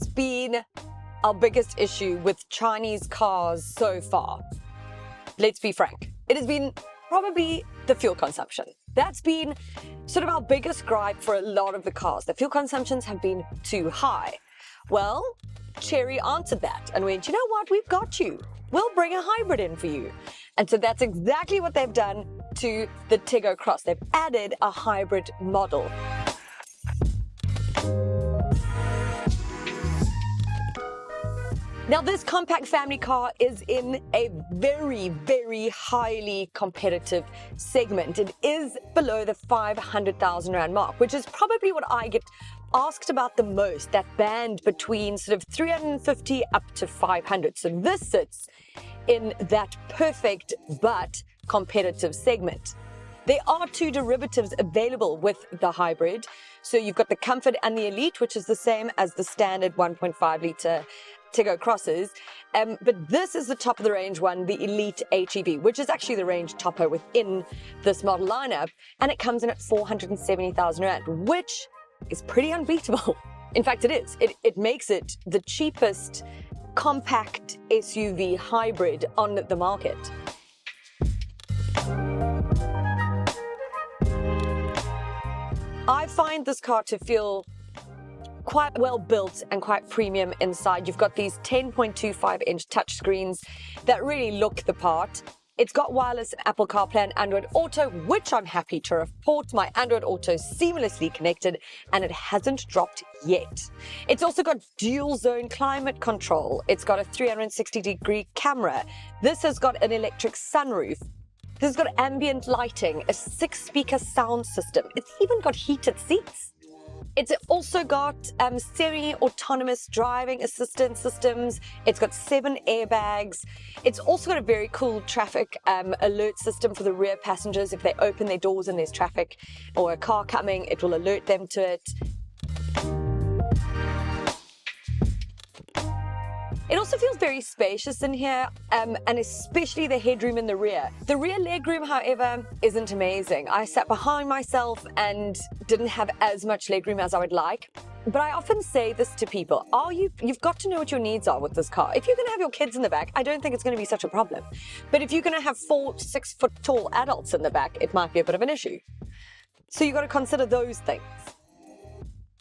has been our biggest issue with Chinese cars so far? Let's be frank. It has been probably the fuel consumption. That's been sort of our biggest gripe for a lot of the cars. The fuel consumptions have been too high. Well, Chery answered that and went, you know what, we've got you. We'll bring a hybrid in for you. And so that's exactly what they've done to the Tiggo Cross. They've added a hybrid model. Now, this compact family car is in a very, very highly competitive segment. It is below the 500,000 Rand mark, which is probably what I get asked about the most, that band between sort of 350 up to 500. So this sits in that perfect but competitive segment. There are two derivatives available with the hybrid. So you've got the Comfort and the Elite, which is the same as the standard 1.5 litre Tiggo Crosses, but this is the top of the range one, the Elite HEV, which is actually the range topper within this model lineup, and it comes in at 470,000 Rand, which is pretty unbeatable. In fact, it is. It makes it the cheapest compact SUV hybrid on the market. I find this car to feel quite well built and quite premium inside. You've got these 10.25-inch touchscreens that really look the part. It's got wireless Apple CarPlay and Android Auto, which I'm happy to report. My Android Auto is seamlessly connected and it hasn't dropped yet. It's also got dual zone climate control. It's got a 360-degree camera. This has got an electric sunroof. This has got ambient lighting, a 6-speaker sound system. It's even got heated seats. It's also got semi-autonomous driving assistance systems. It's got 7 airbags. It's also got a very cool traffic alert system for the rear passengers. If they open their doors and there's traffic or a car coming, it will alert them to it. It also feels very spacious in here, and especially the headroom in the rear. The rear legroom, however, isn't amazing. I sat behind myself and didn't have as much legroom as I would like. But I often say this to people, you've got to know what your needs are with this car. If you're going to have your kids in the back, I don't think it's going to be such a problem. But if you're going to have 4 6-foot tall adults in the back, it might be a bit of an issue. So you've got to consider those things.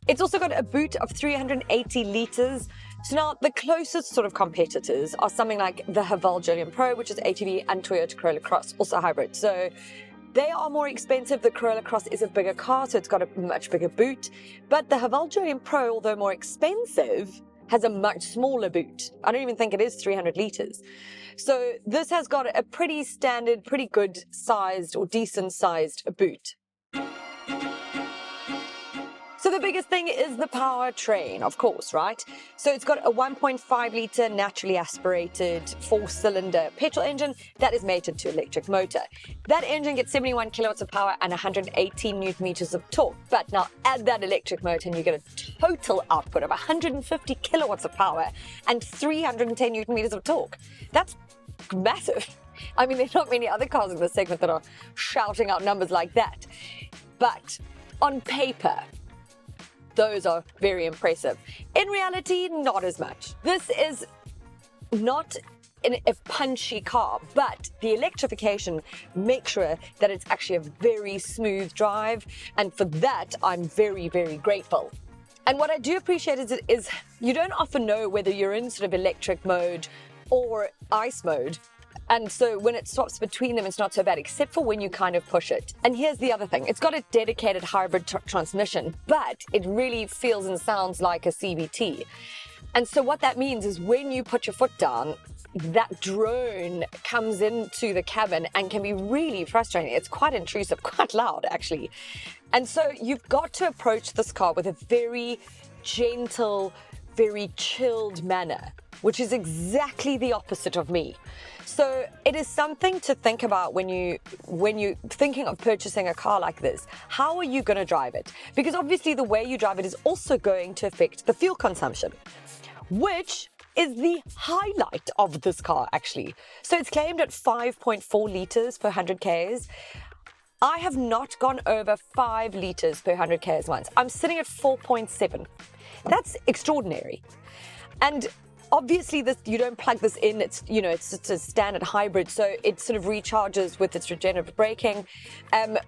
It's also got a boot of 380 litres. So now the closest sort of competitors are something like the Haval Juliet Pro, which is HEV, and Toyota Corolla Cross, also hybrid. So they are more expensive. The Corolla Cross is a bigger car, so it's got a much bigger boot. But the Haval Juliet Pro, although more expensive, has a much smaller boot. I don't even think it is 300 litres. So this has got a pretty standard, pretty good sized or decent sized boot. So the biggest thing is the powertrain, of course, right? So it's got a 1.5 litre naturally aspirated 4-cylinder petrol engine that is mated to electric motor. That engine gets 71 kilowatts of power and 118 newton meters of torque. But now add that electric motor and you get a total output of 150 kilowatts of power and 310 newton meters of torque. That's massive. I mean, there's not many other cars in this segment that are shouting out numbers like that. But on paper, those are very impressive. In reality, not as much. This is not a punchy car, but the electrification makes sure that it's actually a very smooth drive. And for that, I'm very, very grateful. And what I do appreciate is you don't often know whether you're in sort of electric mode or ICE mode. And so when it swaps between them, it's not so bad, except for when you kind of push it. And here's the other thing. It's got a dedicated hybrid transmission, but it really feels and sounds like a CVT. And so what that means is when you put your foot down, that drone comes into the cabin and can be really frustrating. It's quite intrusive, quite loud, actually. And so you've got to approach this car with a very gentle, very chilled manner, which is exactly the opposite of me. So it is something to think about when you're thinking of purchasing a car like this. How are you going to drive it? Because obviously the way you drive it is also going to affect the fuel consumption, which is the highlight of this car, actually. So it's claimed at 5.4 litres per 100 Ks. I have not gone over 5 liters per 100 k's once. I'm sitting at 4.7. That's extraordinary. And obviously this, you don't plug this in, it's a standard hybrid, so it sort of recharges with its regenerative braking,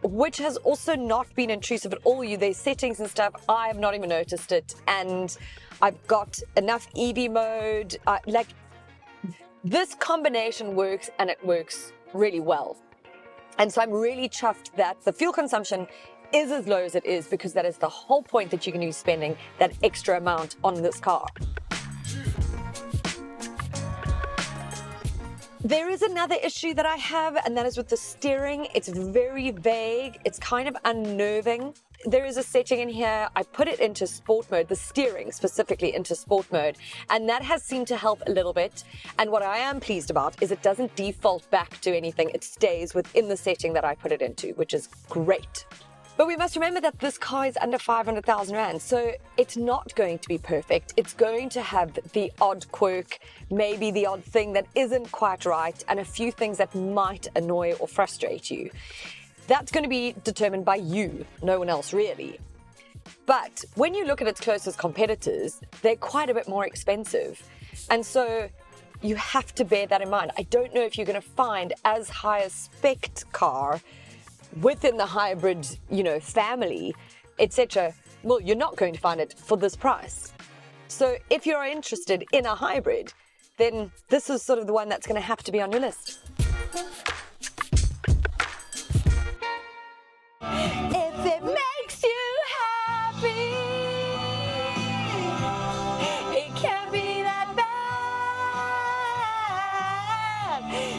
which has also not been intrusive at all. There's settings and stuff, I have not even noticed it, and I've got enough EV mode. This combination works, and it works really well. And so I'm really chuffed that the fuel consumption is as low as it is, because that is the whole point, that you're going to be spending that extra amount on this car. There is another issue that I have, and that is with the steering. It's very vague. It's kind of unnerving. There is a setting in here. I put it into sport mode, the steering specifically into sport mode, and that has seemed to help a little bit. And what I am pleased about is it doesn't default back to anything. It stays within the setting that I put it into, which is great. But we must remember that this car is under 500,000 Rand, so it's not going to be perfect. It's going to have the odd quirk, maybe the odd thing that isn't quite right, and a few things that might annoy or frustrate you. That's going to be determined by you, no one else really. But when you look at its closest competitors, they're quite a bit more expensive. And so you have to bear that in mind. I don't know if you're going to find as high a spec car within the hybrid, family, etc. Well, you're not going to find it for this price. So if you're interested in a hybrid, then this is sort of the one that's going to have to be on your list. If it makes you happy, it can't be that bad.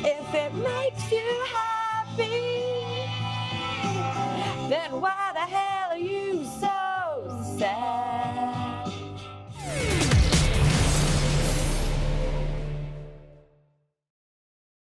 If it makes you happy, then why the hell are you so sad?